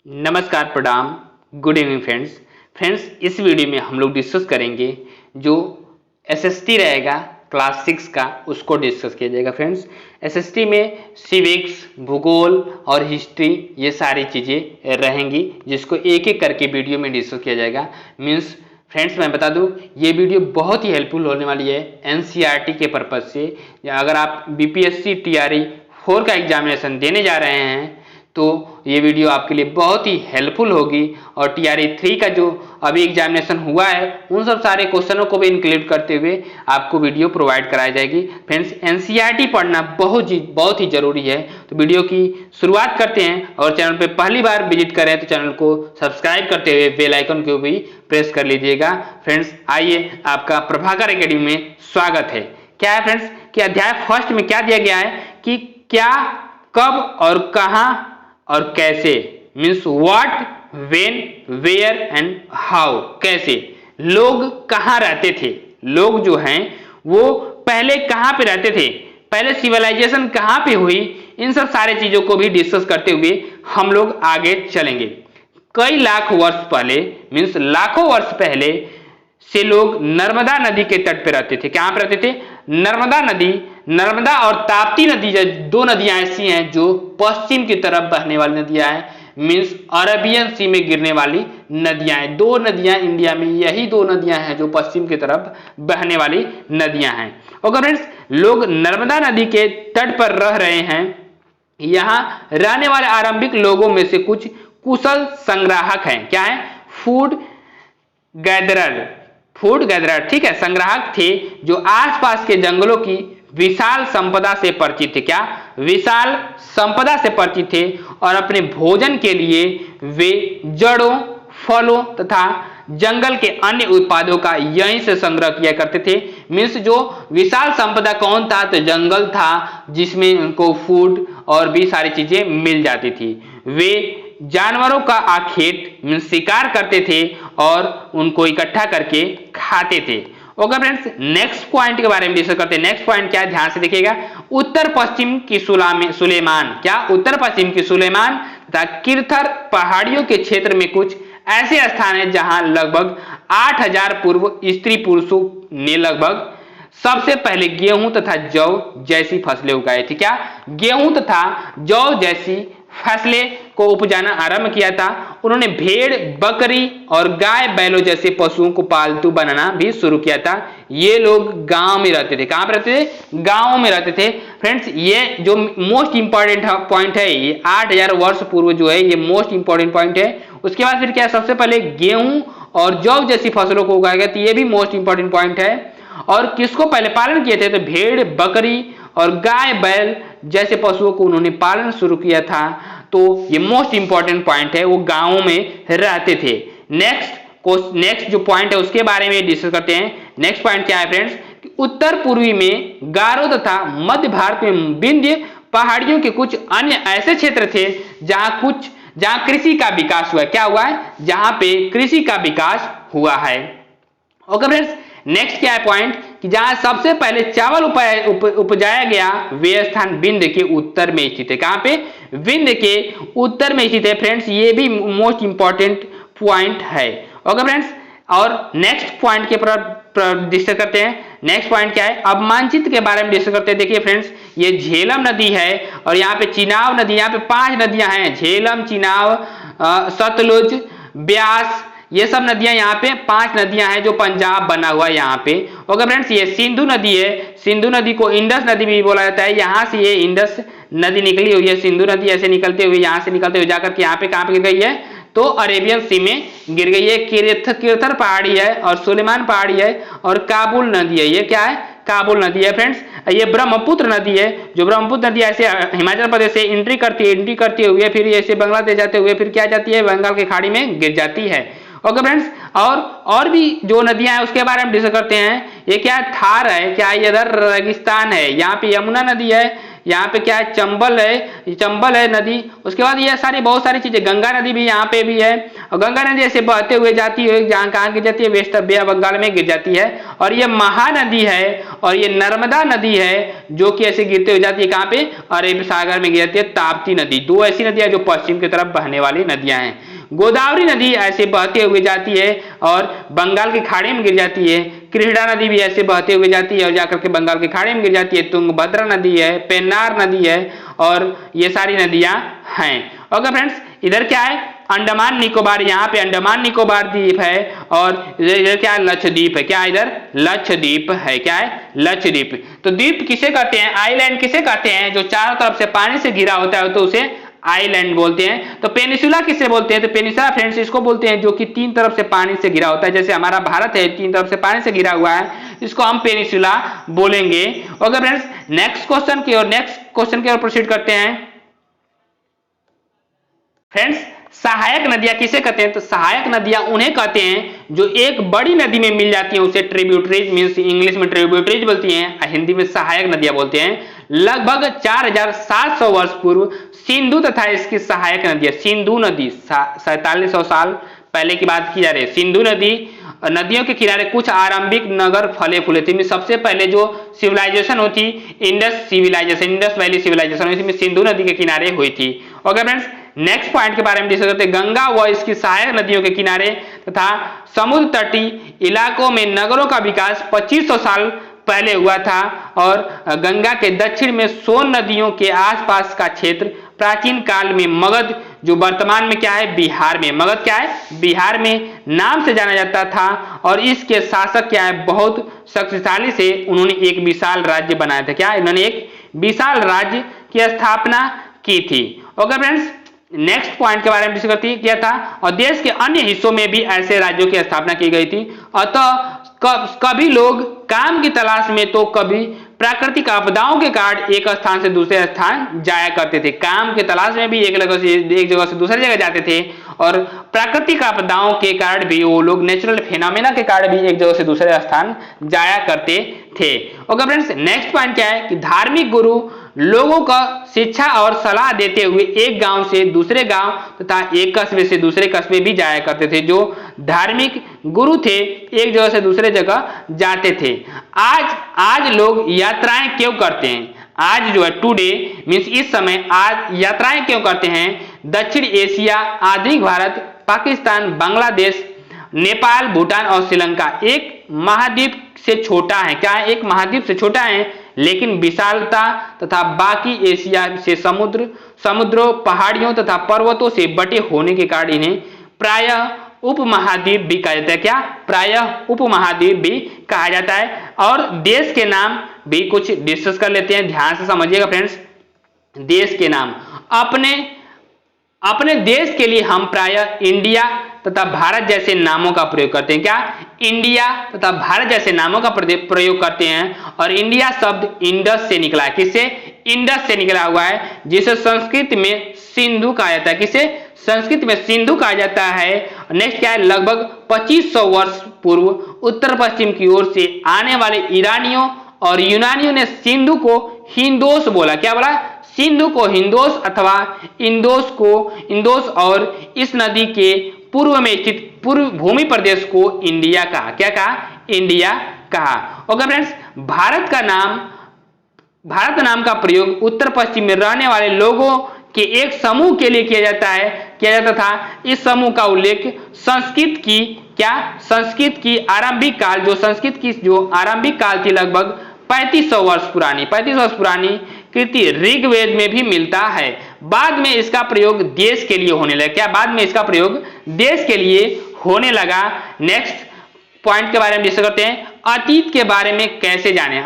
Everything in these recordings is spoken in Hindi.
नमस्कार, प्रणाम, गुड इवनिंग फ्रेंड्स। इस वीडियो में हम लोग डिस्कस करेंगे जो एसएसटी रहेगा क्लास 6 का, उसको डिस्कस किया जाएगा। फ्रेंड्स, एसएसटी में सिविक्स, भूगोल और हिस्ट्री ये सारी चीज़ें रहेंगी, जिसको एक एक करके वीडियो में डिस्कस किया जाएगा। मीन्स फ्रेंड्स, मैं बता दूं, ये वीडियो बहुत ही हेल्पफुल होने वाली है एनसीईआरटी के पर्पज से। अगर आप बीपीएससी टीआरई 4 का एग्जामिनेशन देने जा रहे हैं तो ये वीडियो आपके लिए बहुत ही हेल्पफुल होगी। और टीआरई 3 का जो अभी एग्जामिनेशन हुआ है उन सब सारे क्वेश्चनों को भी इंक्लूड करते हुए आपको वीडियो प्रोवाइड कराई जाएगी। फ्रेंड्स, एनसीईआरटी पढ़ना बहुत ही जरूरी है। तो वीडियो की शुरुआत करते हैं, और चैनल पे पहली बार विजिट करें तो चैनल को सब्सक्राइब करते हुए बेल आइकन को भी प्रेस कर लीजिएगा। फ्रेंड्स, आइए, आपका प्रभाकर एकेडमी में स्वागत है। क्या है फ्रेंड्स कि अध्याय फर्स्ट में क्या दिया गया है कि क्या, कब और कहां और कैसे। Means what, when, where and how. कैसे लोग कहाँ रहते थे, लोग जो हैं वो पहले कहाँ पे रहते थे, पहले सिविलाइजेशन कहाँ पे हुई, इन सब सारे चीजों को भी डिस्कस करते हुए हम लोग आगे चलेंगे। कई लाख वर्ष पहले, मीन्स लाखों वर्ष पहले से लोग नर्मदा नदी के तट पे रहते थे। कहाँ पे रहते थे? नर्मदा नदी, नर्मदा और ताप्ती नदी, दो नदियां ऐसी हैं जो पश्चिम की तरफ बहने वाली नदियां हैं। मीन्स अरेबियन सी में गिरने वाली नदियां हैं। दो नदियां इंडिया में, यही दो नदियां हैं जो पश्चिम की तरफ बहने वाली नदियां हैं। ओके फ्रेंड्स, लोग नर्मदा नदी के तट पर रह रहे हैं। यहाँ रहने वाले आरंभिक लोगों में से कुछ कुशल संग्राहक हैं। क्या है? फूड गैदरर, ठीक है, संग्राहक थे जो आसपास के जंगलों की विशाल संपदा से परिचित थे। क्या? विशाल संपदा से परिचित थे, और अपने भोजन के लिए वे जड़ों, फलों तथा जंगल के अन्य उत्पादों का यहीं से संग्रह किया करते थे। मीन्स जो विशाल संपदा कौन था? तो जंगल था, जिसमें उनको फूड और भी सारी चीजें मिल जाती थी। वे जानवरों का आखेट मीन्स शिकार करते थे और उनको इकट्ठा करके खाते थे। ओके फ्रेंड्स, नेक्स्ट पॉइंट के बारे में डिस्कस करते हैं। नेक्स्ट पॉइंट क्या है, ध्यान से देखिएगा। उत्तर पश्चिम की सुलेमान, क्या? उत्तर पश्चिम की सुलेमान तथा किरथर पहाड़ियों के क्षेत्र में कुछ ऐसे स्थान हैं जहां लगभग 8000 पूर्व स्त्री पुरुषों ने लगभग सबसे पहले गेहूं तथा जौ जैसी फसलें उगाई थी। क्या? गेहूं तथा जौ जैसी फसलें को उपजाना आरंभ किया था। उन्होंने भेड़, बकरी और गाय बैलों जैसे पशुओं को पालतू बनाना भी शुरू किया था। ये लोग गांव में रहते थे। कहां पर रहते थे? गांव में रहते थे। फ्रेंड्स, ये जो मोस्ट इंपॉर्टेंट पॉइंट है, ये 8000 वर्ष पूर्व जो है, ये मोस्ट इंपॉर्टेंट पॉइंट है। उसके बाद फिर क्या? सबसे पहले गेहूं और जौ जैसी फसलों को उगाया गया, तो ये भी मोस्ट इंपॉर्टेंट पॉइंट है। और किसको पहले पालन किए थे? तो भेड़, बकरी और गाय बैल जैसे पशुओं को उन्होंने पालन शुरू किया था। तो ये मोस्ट इंपॉर्टेंट पॉइंट है, वो गांवों में रहते थे। नेक्स्ट जो पॉइंट है उसके बारे में डिस्कस करते हैं। नेक्स्ट पॉइंट क्या है फ्रेंड्स? उत्तर पूर्वी में गारो तथा मध्य भारत में विंध्य पहाड़ियों के कुछ अन्य ऐसे क्षेत्र थे जहां कृषि का विकास हुआ है। क्या हुआ है? जहां पे कृषि का विकास हुआ है। ओके फ्रेंड्स, नेक्स्ट क्या है पॉइंट कि जहां सबसे पहले चावल उपजाया गया वे स्थान विंध्य के उत्तर में स्थित है। कहां पे? विंध्य के उत्तर में स्थित है। फ्रेंड्स, ये भी मोस्ट इंपॉर्टेंट पॉइंट है। ओके फ्रेंड्स, और नेक्स्ट पॉइंट के पर डिस्कस करते हैं। नेक्स्ट पॉइंट क्या है? अब मानचित्र के बारे में डिस्कस करते हैं। देखिए फ्रेंड्स, ये झेलम नदी है और यहाँ पे चिनाब नदी, यहाँ पे 5 नदियां हैं, झेलम, चिनाब, सतलुज, ब्यास, ये सब नदियां, यहाँ पे 5 नदियां हैं जो पंजाब बना हुआ है यहाँ पे। ओके फ्रेंड्स, ये सिंधु नदी है। सिंधु नदी को इंडस नदी भी बोला जाता है। यहाँ से ये इंडस नदी निकली हुई है। सिंधु नदी ऐसे निकलते हुए, यहाँ से निकलते हुए जाकर के यहाँ पे कहाँ पे गिर गई है? तो अरेबियन सी में गिर गई है। किरथर पहाड़ी है और सुलेमान पहाड़ी है और काबुल नदी है। ये क्या है? काबुल नदी है। फ्रेंड्स, ये ब्रह्मपुत्र नदी है, जो ब्रह्मपुत्र नदी ऐसे हिमाचल प्रदेश से एंट्री करती हुए फिर ऐसे बांग्लादेश जाते हुए फिर क्या जाती है? बंगाल की खाड़ी में गिर जाती है। ओके फ्रेंड्स, और भी जो नदियां हैं उसके बारे में डिस्कस करते हैं। ये क्या? थार है। क्या? ये इधर रेगिस्तान है। यहाँ पे यमुना नदी है, यहाँ पे क्या है, चंबल है नदी। उसके बाद ये सारी बहुत सारी चीजें, गंगा नदी भी यहाँ पे भी है, और गंगा नदी ऐसे बहते हुए जाती है, जहाँ कहाँ गिर जाती है, वेस्ट बे ऑफ बंगाल में गिर जाती है। और ये महानदी है, और ये नर्मदा नदी है जो कि ऐसे गिरते हुए जाती है कहाँ पे, अरब सागर में गिर जाती है ताप्ती नदी। दो ऐसी नदियां जो पश्चिम की तरफ बहने वाली नदियां हैं। गोदावरी नदी ऐसे बहते हुए जाती है और बंगाल की खाड़ी में गिर जाती है। कृष्णा नदी भी ऐसे बहते हुए जाती है और जाकर के बंगाल की खाड़ी में गिर जाती है। तुंगभद्रा नदी है, पेन्नार नदी है, और ये सारी नदियां हैं। ओके फ्रेंड्स, इधर क्या है, अंडमान निकोबार, यहाँ पे अंडमान निकोबार द्वीप है, और इधर क्या है, लक्षद्वीप है। क्या इधर लक्षद्वीप है, क्या है, लक्षद्वीप। तो द्वीप किसे कहते हैं, आइलैंड किसे कहते हैं, जो चारों तरफ से पानी से घिरा होता है तो उसे आइलैंड बोलते हैं। तो पेनिसुला किसे बोलते हैं, तो पेनिसुला फ्रेंड्स इसको बोलते हैं जो कि तीन तरफ से पानी से घिरा होता है। जैसे हमारा भारत है, तीन तरफ से पानी से घिरा हुआ है, इसको हम पेनिसुला बोलेंगे। ओके फ्रेंड्स, नेक्स्ट क्वेश्चन की ओर प्रोसीड करते हैं। फ्रेंड्स, सहायक नदियां किसे कहते हैं, तो सहायक नदियां उन्हें कहते हैं जो एक बड़ी नदी में मिल जाती हैं, उसे ट्रिब्यूटरीज मींस इंग्लिश में ट्रिब्यूटरीज बोलती हैं, हिंदी में सहायक नदियां बोलते हैं। लगभग 4700 वर्ष पूर्व सिंधु तथा इसकी सहायक नदियां, सिंधु नदी 4700 साल पहले की बात की जा रही है। सिंधु नदियों के किनारे कुछ आरंभिक नगर फले फूले थे। सबसे पहले जो सिविलाइजेशन हुई थी, इंडस वैली सिविलाइजेशन हुई थी, सिंधु नदी के किनारे हुई थी। ओके फ्रेंड्स, नेक्स्ट पॉइंट के बारे में डिस्कस करते हैं। गंगा व इसकी सहायक नदियों के किनारे तथा समुद्र तटीय इलाकों में नगरों का विकास 2500 साल पहले हुआ था, और गंगा के दक्षिण में सोन नदियों के आसपास का क्षेत्र प्राचीन काल में मगध, जो वर्तमान में क्या है, बिहार में, मगध क्या है, बिहार में नाम से जाना जाता था। और इसके शासक क्या है, बहुत शक्तिशाली से उन्होंने एक विशाल राज्य बनाया था। क्या इन्होंने एक विशाल राज्य की स्थापना की थी। ओके फ्रेंड्स, नेक्स्ट पॉइंट के बारे में डिस्कस किया था, और देश के अन्य हिस्सों में भी ऐसे राज्यों की स्थापना की गई थी। अतः कभी लोग काम की तलाश में तो कभी प्राकृतिक आपदाओं के कारण एक स्थान से दूसरे स्थान जाया करते थे। काम की तलाश में भी एक जगह से दूसरी जगह जाते थे, और प्राकृतिक आपदाओं के कारण भी वो लोग, नेचुरल फिनोमेना के कारण भी एक जगह से दूसरे स्थान जाया करते थे। ओके फ्रेंड्स, नेक्स्ट पॉइंट क्या है कि धार्मिक गुरु लोगों का शिक्षा और सलाह देते हुए एक गांव से दूसरे गांव तथा एक कस्बे से दूसरे कस्बे भी जाया करते थे। जो धार्मिक गुरु थे एक जगह से दूसरे जगह जाते थे। आज लोग यात्राएं क्यों करते हैं, आज जो है टुडे मींस इस समय आज यात्राएं क्यों करते हैं, दक्षिण एशिया, आधुनिक भारत, पाकिस्तान, बांग्लादेश, नेपाल, भूटान और श्रीलंका एक महाद्वीप से छोटा है। क्या है, एक महाद्वीप से छोटा है, लेकिन विशालता तथा बाकी एशिया से समुद्रों, पहाड़ियों तथा पर्वतों से बटे होने के कारण इन्हें प्रायः उपमहाद्वीप भी कहा जाता है। क्या, प्रायः उपमहाद्वीप भी कहा जाता है। और देश के नाम भी कुछ डिस्कस कर लेते हैं, ध्यान से समझिएगा फ्रेंड्स। देश के नाम, अपने देश के लिए हम प्रायः इंडिया तथा भारत जैसे नामों का प्रयोग करते हैं। क्या, इंडिया तथा भारत जैसे नामों का प्रयोग करते हैं। और इंडिया शब्द इंडस से निकला है, किससे, इंडस से निकला हुआ है, जिसे संस्कृत में सिंधु कहा जाता है। किसे, संस्कृत में सिंधु कहा जाता है। नेक्स्ट क्या है, लगभग 2500 वर्ष पूर्व उत्तर पश्चिम की ओर से आने वाले ईरानियों और यूनानियों ने सिंधु को हिंदोस बोला। क्या बोला, सिंधु को हिंदोस अथवा इंदोस, और इस नदी के पूर्व में स्थित पूर्व भूमि प्रदेश को इंडिया कहा। क्या कहा, इंडिया कहा। ओके फ्रेंड्स, भारत नाम का प्रयोग उत्तर पश्चिम में रहने वाले लोगों के एक समूह के लिए किया जाता था। इस समूह का उल्लेख संस्कृत की आरंभिक काल थी, लगभग 3500 वर्ष पुरानी कृति ऋग्वेद में भी मिलता है। बाद में इसका प्रयोग देश के लिए होने लगा। क्या, बाद में इसका प्रयोग देश के लिए होने लगा। नेक्स्ट पॉइंट के बारे में डिस्कस करते हैं, अतीत के बारे में कैसे जानें।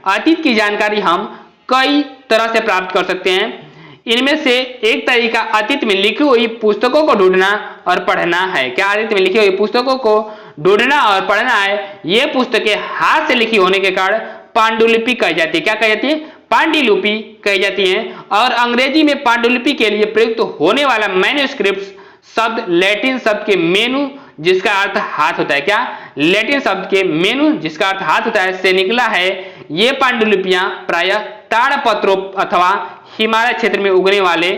अतीत की जानकारी हम कई तरह से प्राप्त कर सकते हैं। इनमें से एक तरीका अतीत में लिखी हुई पुस्तकों को ढूंढना और पढ़ना है। क्या, अतीत में लिखी हुई पुस्तकों को ढूंढना और पढ़ना है। ये पुस्तकें हाथ से लिखी होने के कारण पांडुलिपि कही जाती है। क्या कही जाती है, पांडुलिपि कही जाती है। और अंग्रेजी में पांडुलिपि के लिए प्रयुक्त होने वाला मैन्युस्क्रिप्ट शब्द लैटिन शब्द के मेनू जिसका अर्थ हाथ होता है। क्या? लैटिन शब्द के मेनू जिसका अर्थ हाथ होता है से निकला है। ये पांडुलिपियां प्रायः ताड़पत्रों अथवा हिमालय क्षेत्र में उगने वाले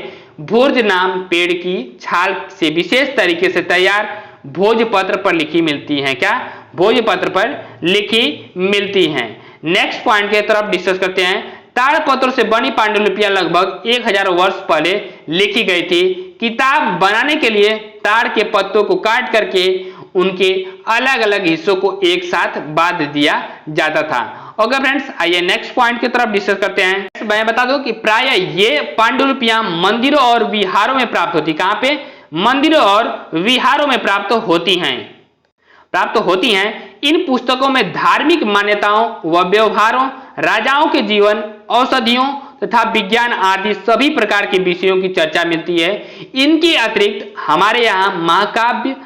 भोज नाम पेड़ की छाल से विशेष तरीके से तैयार भोजपत्र पर लिखी मिलती हैं। क्या? भोजपत्र पर लिखी मिलती हैं। नेक्स्ट पॉइंट की तरफ डिस्कस करते हैं। ताड़पत्रों से बनी पांडुलिपियां लगभग 1000 वर्ष पहले लिखी गई थी। किताब बनाने के लिए ताड़ के पत्तों को काट करके उनके अलग अलग हिस्सों को एक साथ बांध दिया जाता था। ओके फ्रेंड्स, आइए नेक्स्ट पॉइंट की तरफ डिस्कस करते हैं। मैं बता दूं कि प्राय ये पांडुलिपियां मंदिरों और विहारों में प्राप्त होती। कहां पे? मंदिरों और विहारों में प्राप्त होती हैं। इन पुस्तकों में धार्मिक मान्यताओं व व्यवहारों, राजाओं के जीवन, औषधियों तथा विज्ञान आदि सभी प्रकार के विषयों की चर्चा मिलती है। इनके अतिरिक्त हमारे यहाँ महाकाव्य,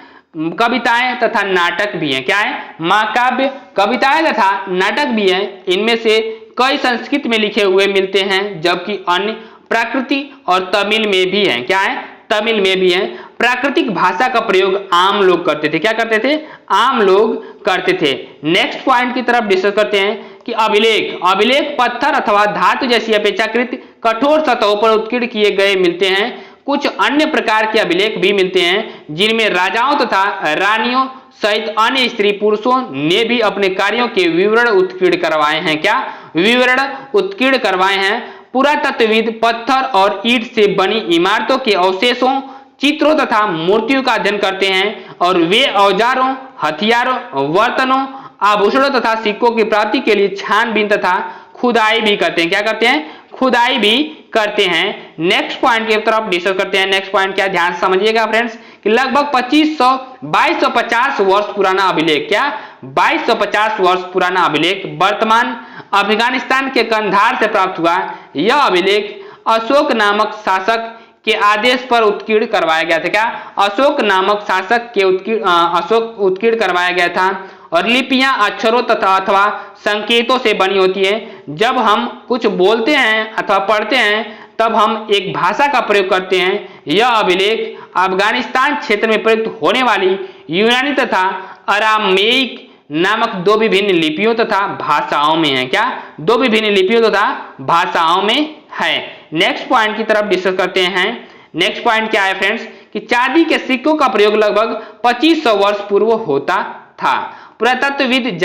कविताएं तथा नाटक भी हैं। क्या है? महाकाव्य, कविताएं तथा नाटक भी हैं। इनमें से कई संस्कृत में लिखे हुए मिलते हैं, जबकि अन्य प्राकृतिक और तमिल में भी हैं। क्या है? तमिल में भी हैं। प्राकृतिक भाषा का प्रयोग आम लोग करते थे। क्या करते थे? आम लोग करते थे। नेक्स्ट पॉइंट की तरफ डिस्कस करते हैं कि अभिलेख पत्थर अथवा धातु जैसी अपेक्षाकृत कठोर सतहों पर उत्कीर्ण किए गए मिलते हैं। कुछ अन्य प्रकार के अभिलेख भी मिलते हैं जिनमें राजाओं तथा रानियों सहित अन्य स्त्री पुरुषों ने भी अपने कार्यों के विवरण उत्कीर्ण करवाए हैं। क्या? विवरण उत्कीर्ण करवाए हैं। पुरातत्वविद पत्थर और ईंट से बनी इमारतों के अवशेषों, चित्रों तथा मूर्तियों का अध्ययन करते हैं और वे औजारों, हथियारों, बर्तनों, आभूषणों तथा सिक्कों की प्राप्ति के लिए छानबीन तथा खुदाई भी करते हैं। क्या करते हैं? खुदाई भी करते हैं। नेक्स्ट पॉइंट की तरफ डिस्कस करते हैं। नेक्स्ट पॉइंट क्या? ध्यान से समझिएगा फ्रेंड्स कि लगभग 2250 वर्ष पुराना अभिलेख। क्या? 2250 वर्ष पुराना अभिलेख वर्तमान अफगानिस्तान के कंधार से प्राप्त हुआ। यह अभिलेख अशोक नामक शासक के आदेश पर उत्कीर्ण करवाया गया था। क्या? अशोक नामक शासक के उत्कीर्ण करवाया गया था। और लिपियां अक्षरों तथा अथवा संकेतों से बनी होती है। जब हम कुछ बोलते हैं अथवा पढ़ते हैं तब हम एक भाषा का प्रयोग करते हैं। यह अभिलेख अफगानिस्तान क्षेत्र में प्रयुक्त होने वाली यूनानी तथा अरामेइक नामक दो विभिन्न लिपियों तथा भाषाओं में है। क्या? दो विभिन्न लिपियों तथा भाषाओं में है। नेक्स्ट पॉइंट की तरफ डिस्कस करते हैं। नेक्स्ट पॉइंट क्या है फ्रेंड्स कि चांदी के सिक्कों का प्रयोग लगभग 2500 वर्ष पूर्व होता था। पुरातत्वविद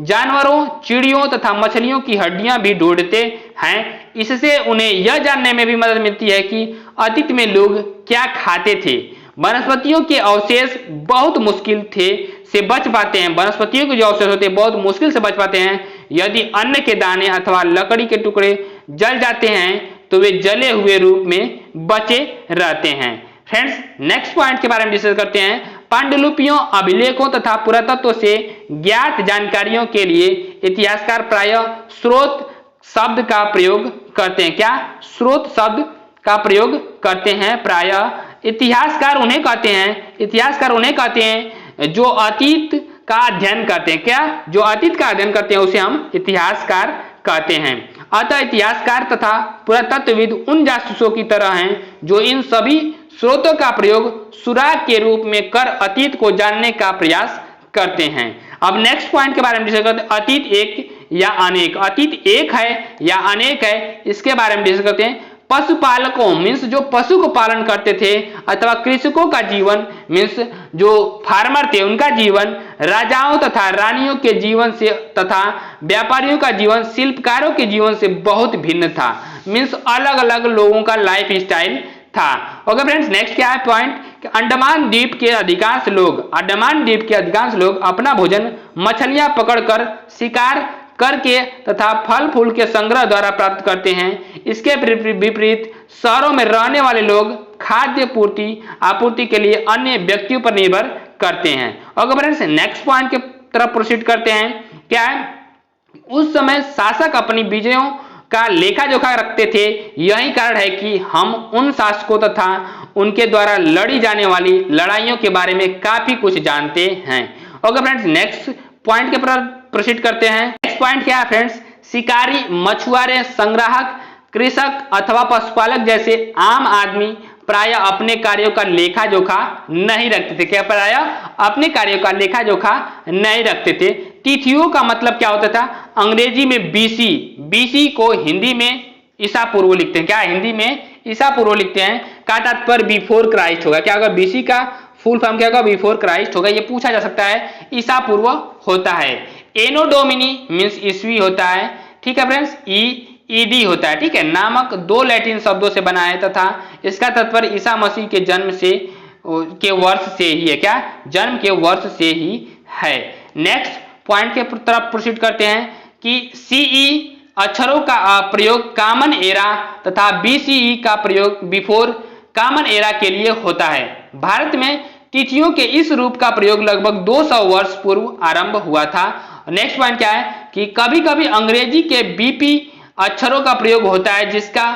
जानवरों, चिड़ियों तथा मछलियों की हड्डियां भी ढूंढते हैं। इससे उन्हें यह जानने में भी मदद मिलती है कि अतीत में लोग क्या खाते थे। वनस्पतियों के अवशेष बहुत मुश्किल से बच पाते हैं। वनस्पतियों के जो अवशेष होते हैं बहुत मुश्किल से बच पाते हैं। यदि अन्न के दाने अथवा लकड़ी के टुकड़े जल जाते हैं तो वे जले हुए रूप में बचे रहते हैं। फ्रेंड्स, नेक्स्ट पॉइंट के बारे में डिस्कस करते हैं। पांडुलिपियों, अभिलेखों तथा पुरातत्व से ज्ञात जानकारियों के लिए इतिहासकार प्रायः स्रोत शब्द का प्रयोग करते हैं। क्या? स्रोत शब्द का प्रयोग करते हैं। प्रायः इतिहासकार उन्हें कहते हैं जो अतीत का अध्ययन करते हैं। क्या? जो अतीत का अध्ययन करते हैं उसे हम इतिहासकार कहते हैं। अतः इतिहासकार तथा पुरातत्वविद उन जासूसों की तरह हैं जो इन सभी स्रोतों का प्रयोग सुराग के रूप में कर अतीत को जानने का प्रयास करते हैं। अब नेक्स्ट पॉइंट के बारे में डिस्कस करते हैं। अतीत एक या अनेक। अतीत एक है या अनेक है, इसके बारे में डिस्कस करते हैं। पशुपालकों मीन्स जो पशु को पालन करते थे अथवा कृषकों का जीवन मीन्स जो फार्मर थे उनका जीवन, राजाओं तथा रानियों के जीवन से तथा व्यापारियों का जीवन शिल्पकारों के जीवन से बहुत भिन्न था। मीन्स अलग अलग लोगों का लाइफ स्टाइल था। ओके फ्रेंड्स, नेक्स्ट क्या है पॉइंट? अंडमान द्वीप के अधिकांश लोग अपना भोजन मछलियां पकड़कर, शिकार करके तथा फल फूल के संग्रह द्वारा प्राप्त करते हैं। इसके विपरीत शहरों में रहने वाले लोग खाद्य आपूर्ति के लिए अन्य व्यक्तियों पर निर्भर करते हैं। ओके फ्रेंड्स, नेक्स्ट पॉइंट की तरफ प्रोसीड करते हैं। क्या है? उस समय शासक अपनी विजयों का लेखा जोखा रखते थे। यही कारण है कि हम उन शासकों तथा उनके द्वारा लड़ी जाने वाली लड़ाइयों के बारे में काफी कुछ जानते हैं। ओके फ्रेंड्स, नेक्स्ट पॉइंट के पर प्रोसीड करते हैं। नेक्स्ट पॉइंट क्या है फ्रेंड्स? शिकारी, मछुआरे, संग्राहक कृषक अथवा पशुपालक जैसे आम आदमी प्राय अपने कार्यों का लेखा जोखा नहीं रखते थे। क्या प्राय अपने कार्यों का लेखा जोखा नहीं रखते थे। तिथियों का मतलब क्या होता था, अंग्रेजी में बीसी, बीसी को हिंदी में ईसा पूर्व लिखते हैं। क्या हिंदी में ईसा पूर्व लिखते हैं। का तात्पर्य बिफोर क्राइस्ट होगा। क्या होगा, बीसी का फुल फॉर्म क्या होगा, बिफोर क्राइस्ट होगा। ये पूछा जा सकता है, ईसा पूर्व होता है। एनो डोमिनी मीन्स ईस्वी होता है, ठीक है फ्रेंड्स। ईडी होता है, ठीक है। नामक दो लैटिन शब्दों से बना है तथा इसका तात्पर्य ईसा मसीह के जन्म से के वर्ष से ही है। क्या, जन्म के वर्ष से ही है। नेक्स्ट पॉइंट के तरफ प्रोसीड करते हैं कि सीई अक्षरों का प्रयोग कॉमन एरा तथा बीसीई का प्रयोग बिफोर कॉमन एरा के लिए होता है। भारत में तिथियों के इस रूप का प्रयोग लगभग 200 वर्ष पूर्व आरंभ हुआ था। नेक्स्ट पॉइंट क्या है कि कभी कभी अंग्रेजी के बीपी अक्षरों का प्रयोग होता है जिसका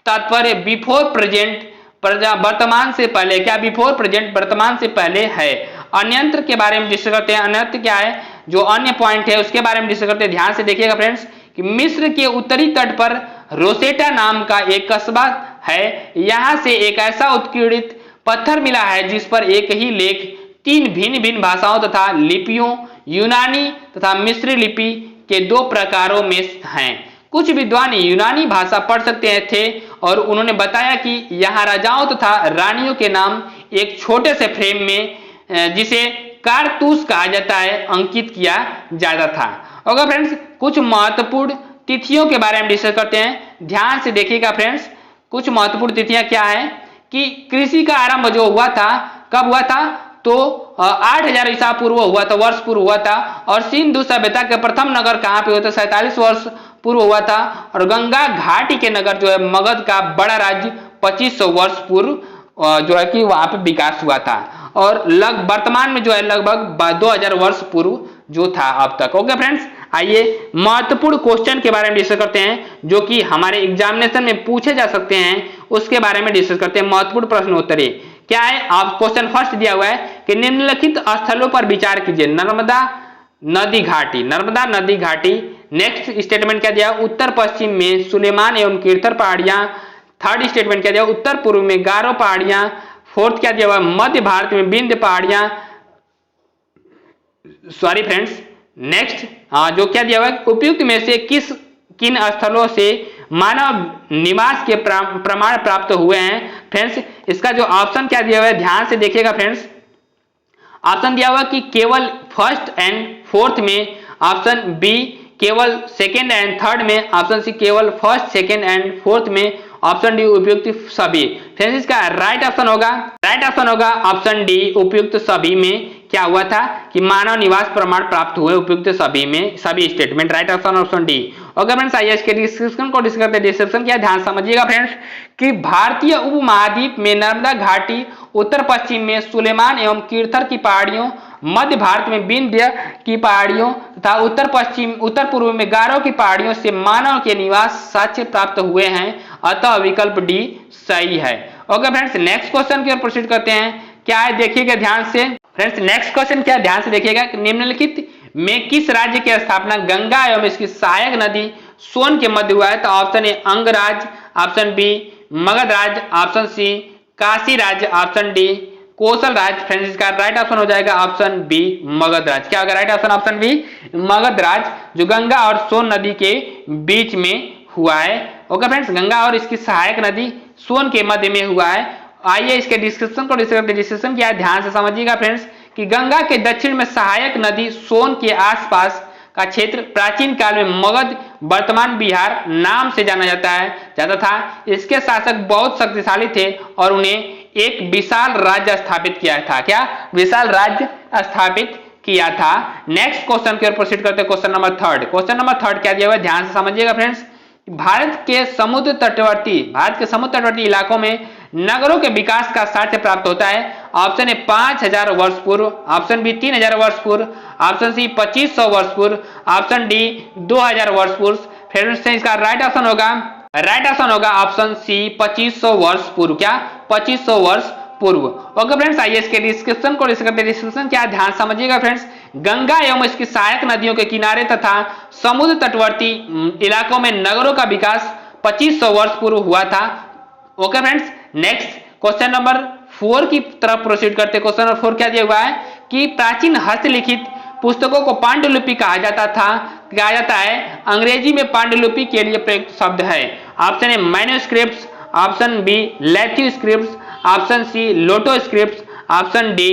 तात्पर्य बिफोर प्रेजेंट, वर्तमान से पहले। क्या, बिफोर प्रेजेंट वर्तमान से पहले है। अन्यंत्र के बारे में डिस्कस करते हैं। अन्यंत्र क्या है, जो अन्य पॉइंट है उसके बारे में डिस्कस करते हैं। ध्यान से देखिएगा फ्रेंड्स कि मिस्र के उत्तरी तट पर रोसेटा नाम का एक कस्बा है। यहां से एक ऐसा उत्कीर्णित पत्थर मिला है जिस पर एक ही लेख 3 भिन्न भिन्न भाषाओं तथा लिपियों, यूनानी तथा मिस्री लिपि के 2 प्रकारों में हैं। कुछ विद्वान यूनानी भाषा पढ़ सकते थे और उन्होंने बताया कि यहाँ राजाओं तथा रानियों के नाम एक छोटे से फ्रेम में जिसे कारतूस कहा जाता है अंकित किया जाता था। ओके फ्रेंड्स, कुछ महत्वपूर्ण तिथियों के बारे में डिस्कस करते हैं। ध्यान से देखिएगा फ्रेंड्स, कुछ महत्वपूर्ण तिथियां क्या है कि कृषि का आरंभ जो हुआ था, कब हुआ था, तो 8000 ईसा पूर्व हुआ था, वर्ष पूर्व हुआ था। और सिंधु सभ्यता के प्रथम नगर कहाँ पे हुआ था, 47 वर्ष पूर्व हुआ था। और गंगा घाटी के नगर जो है मगध का बड़ा राज्य 2500 वर्ष पूर्व जो है कि वहां पे विकास हुआ था। और वर्तमान में जो है लगभग 2000 वर्ष पूर्व जो था अब तक। ओके फ्रेंड्स, आइए महत्वपूर्ण क्वेश्चन के बारे में डिस्कस करते हैं जो कि हमारे एग्जामिनेशन में पूछे जा सकते हैं, उसके बारे में डिस्कस करते हैं। महत्वपूर्ण प्रश्न उत्तरी क्या है, आप क्वेश्चन फर्स्ट दिया हुआ है कि निम्नलिखित स्थलों पर विचार कीजिए। नर्मदा नदी घाटी, नर्मदा नदी घाटी। नेक्स्ट स्टेटमेंट क्या दिया, उत्तर पश्चिम में सुलेमान एवं कीर्थर पहाड़ियां। थर्ड स्टेटमेंट क्या दिया, उत्तर पूर्व में गारो पहाड़ियां। फोर्थ क्या दिया हुआ, मध्य भारत में विंध्य पहाड़ियां। सॉरी फ्रेंड्स, नेक्स्ट जो क्या दिया हुआ है, उपयुक्त में से किन स्थलों से मानव निवास के प्रमाण प्राप्त हुए हैं। फ्रेंड्स, इसका जो ऑप्शन क्या दिया हुआ है, ध्यान से देखिएगा फ्रेंड्स। ऑप्शन दिया हुआ कि केवल फर्स्ट एंड फोर्थ में, ऑप्शन बी केवल सेकेंड एंड थर्ड में, ऑप्शन सी केवल फर्स्ट सेकेंड एंड फोर्थ में, ऑप्शन डी उपयुक्त सभी। फ्रेंड्स, इसका राइट ऑप्शन होगा ऑप्शन डी उपयुक्त सभी में। क्या हुआ था कि मानव निवास प्रमाण प्राप्त हुए उपयुक्त सभी में, सभी statement. Right option D. Okay friends, आइए इसके डिस्क्रिप्शन को डिस्कस करते हैं। डिस्क्रिप्शन क्या, ध्यान समझिएगा फ्रेंड्स कि भारतीय उपमहाद्वीप में नर्मदा घाटी, उत्तर पश्चिम में सुलेमान एवं कीर्थर की पहाड़ियों, मध्य भारत में विंध्य की पहाड़ियों तथा उत्तर पूर्व में गारो की पहाड़ियों से मानव के निवास साक्ष्य प्राप्त हुए हैं। अतः विकल्प डी सही है। ओके फ्रेंड्स, नेक्स्ट क्वेश्चन की ओर प्रोसीड करते हैं। क्या है देखिएगा ध्यान से फ्रेंड्स, नेक्स्ट क्वेश्चन क्या, ध्यान से देखिएगा। निम्नलिखित में किस राज्य की स्थापना गंगा एवं इसकी सहायक नदी सोन के मध्य हुआ है। तो option A Angaraj, option B Magadh राज्य, ऑप्शन सी काशी राज्य, ऑप्शन डी कोसल राज्य। फ्रेंड्स, इसका राइट ऑप्शन हो जाएगा ऑप्शन बी मगध राज्य। क्या होगा right option, option B Magadh राज्य, जो गंगा और सोन नदी के बीच में हुआ है। ओके फ्रेंड्स, गंगा और इसकी सहायक नदी सोन के मध्य में हुआ है। आइए इसके डिस्क्रिप्शन को डिस्क्रिप्शन क्या है, ध्यान से समझिएगा फ्रेंड्स कि गंगा के दक्षिण में सहायक नदी सोन के आसपास का क्षेत्र प्राचीन काल में मगध वर्तमान बिहार नाम से जाना जाता था। इसके शासक बहुत शक्तिशाली थे और उन्हें एक विशाल राज्य स्थापित किया था। क्या, विशाल राज्य स्थापित किया था। नेक्स्ट क्वेश्चन की ओर प्रोसीड करते हैं। क्वेश्चन नंबर थर्ड क्या दिया हुआ है, ध्यान से समझिएगा फ्रेंड्स। भारत के समुद्र तटवर्ती इलाकों में नगरों के विकास का साक्ष्य प्राप्त होता है। ऑप्शन ए 5000 वर्ष पूर्व, ऑप्शन बी 3000 वर्ष पूर्व, ऑप्शन सी 2500 वर्ष पूर्व, ऑप्शन डी 2000 वर्ष पूर्व। फ्रेंड्स, इसका राइट ऑप्शन होगा ऑप्शन सी 2500 वर्ष पूर्व। क्या, 2500 वर्ष पूर्व। ओके फ्रेंड्स, आइए इसके डिस्क्रिप्शन को डिस्क्रिप्शन क्या, ध्यान समझिएगा फ्रेंड्स। गंगा एवं इसकी सहायक नदियों के किनारे तथा समुद्र तटवर्ती इलाकों में नगरों का विकास 2500 वर्ष पूर्व हुआ था। Okay friends, next question number 4 की तरफ प्रोसीड करते हैं। क्वेश्चन नंबर 4 क्या दिया हुआ है कि प्राचीन हस्तलिखित पुस्तकों को पांडुलिपि कहा जाता है। अंग्रेजी में पांडुलिपि के लिए प्रयुक्त शब्द है। Option A manuscripts, option B lethuscripts, option C lotoscripts, option D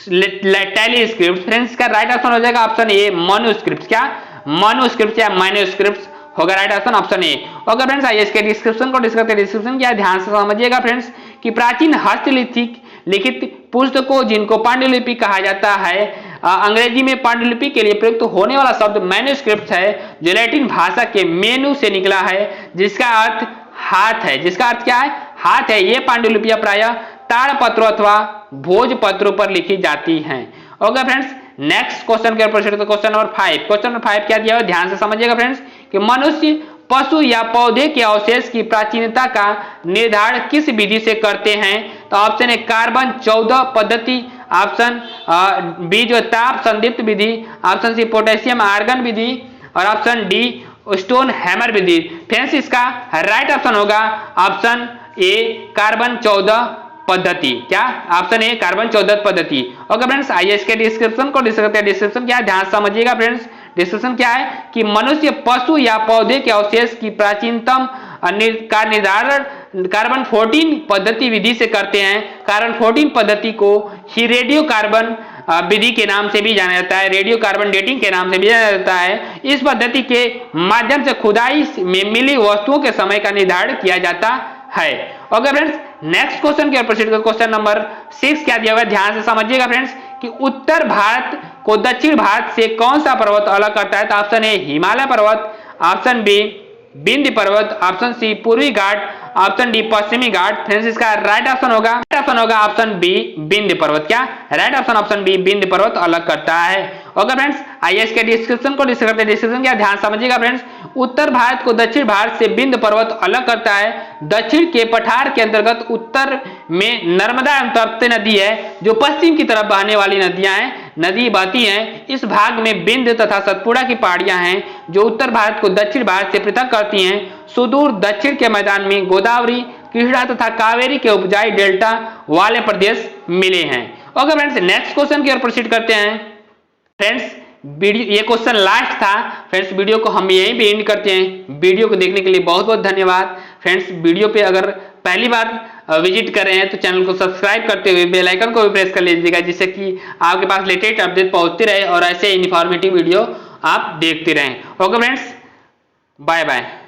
telescripts. Friends का राइट आंसर हो जाएगा ऑप्शन ए मनुस्क्रिप्ट्स। क्या मनुस्क्रिप्ट्स या मैन्युस्क्रिप्ट्स होगा right answer option A. Okay friends, आइए इसके डिस्क्रिप्शन को डिस्कस करते हैं। डिस्क्रिप्शन क्या ध्यान से समझिएगा फ्रेंड्स कि प्राचीन हस्तलिखित पुस्तकों जिनको पांडुलिपि कहा जाता है, अंग्रेजी में पांडुलिपि के लिए प्रयुक्त होने वाला शब्द मैन्युस्क्रिप्ट है, जो लैटिन भाषा के मेनू से निकला है, जिसका अर्थ हाथ है। जिसका अर्थ क्या है? हाथ है। ये पांडुलिपियां प्रायः ताड़पत्रों अथवा भोजपत्रों पर लिखी जाती हैं। ओके फ्रेंड्स, नेक्स्ट क्वेश्चन के ऊपर क्वेश्चन नंबर 5। क्वेश्चन नंबर 5 क्या दिया है ध्यान से समझिएगा फ्रेंड्स कि मनुष्य, पशु या पौधे के अवशेष की प्राचीनता का निर्धारण किस विधि से करते हैं? तो ऑप्शन ए कार्बन 14 पद्धति, ऑप्शन बी जो ताप संदीप्त विधि, ऑप्शन सी पोटेशियम आर्गन विधि और ऑप्शन डी स्टोन हैमर विधि। फ्रेंड्स इसका राइट ऑप्शन होगा ऑप्शन ए कार्बन 14 पद्धति। क्या ऑप्शन ए कार्बन 14 पद्धति। ओके फ्रेंड्स, आइए इसके डिस्क्रिप्शन को डिस्कस करते हैं। डिस्क्रिप्शन क्या है ध्यान से समझिएगा फ्रेंड्स। डिस्क्रिप्शन क्या है कि मनुष्य, पशु या पौधे के अवशेष की प्राचीनतम का निर्धारण कार्बन 14 पद्धति विधि से करते हैं। कार्बन 14 पद्धति को ही रेडियो कार्बन विधि के नाम से भी जाना जाता है, रेडियो कार्बन डेटिंग के नाम से भी जाना जाता है। इस पद्धति के माध्यम से खुदाई में मिली वस्तुओं के समय का निर्धारण किया जाता है। ओके फ्रेंड्स, नेक्स्ट क्वेश्चन के प्रोसीड करते। क्वेश्चन नंबर 6 क्या दिया हुआ है ध्यान से समझिएगा फ्रेंड्स कि उत्तर भारत को दक्षिण भारत से कौन सा पर्वत अलग करता है? तो ऑप्शन ए हिमालय पर्वत, ऑप्शन बी विंध्य पर्वत, ऑप्शन सी पूर्वी घाट, ऑप्शन डी पश्चिमी घाट। फ्रेंड्स इसका राइट ऑप्शन होगा ऑप्शन बी विंध्य पर्वत। क्या राइट ऑप्शन बी विंध्य पर्वत अलग करता है। ओके फ्रेंड्स, आइए इसके डिस्क्रिप्शन को डिस्कस करते हैं। डिस्क्रिप्शन क्या ध्यान समझिएगा फ्रेंड्स। उत्तर भारत को दक्षिण भारत से विंध्य पर्वत अलग करता है। दक्षिण के पठार के अंतर्गत उत्तर में नर्मदा एवं तप्ती नदी है, जो पश्चिम की तरफ बहने वाली नदी बहती हैं। इस भाग में विंध्य तथा सतपुड़ा की पहाड़ियां हैं, जो उत्तर भारत को दक्षिण भारत से पृथक करती हैं। सुदूर दक्षिण के मैदान में गोदावरी, कृष्णा तथा कावेरी के उपजाई डेल्टा वाले प्रदेश मिले हैं। ओके फ्रेंड्स, नेक्स्ट क्वेश्चन की ओर प्रोसीड करते हैं। फ्रेंड्स वीडियो, ये क्वेश्चन लास्ट था। फ्रेंड्स वीडियो को हम यहीं पे एंड करते हैं। वीडियो को देखने के लिए बहुत बहुत धन्यवाद। फ्रेंड्स वीडियो पे अगर पहली बार विजिट कर रहे हैं तो चैनल को सब्सक्राइब करते हुए बेल आइकन को भी प्रेस कर लीजिएगा, जिससे कि आपके पास लेटेस्ट अपडेट पहुंचती रहे और ऐसे इन्फॉर्मेटिव वीडियो आप देखते रहें। Okay friends, bye bye.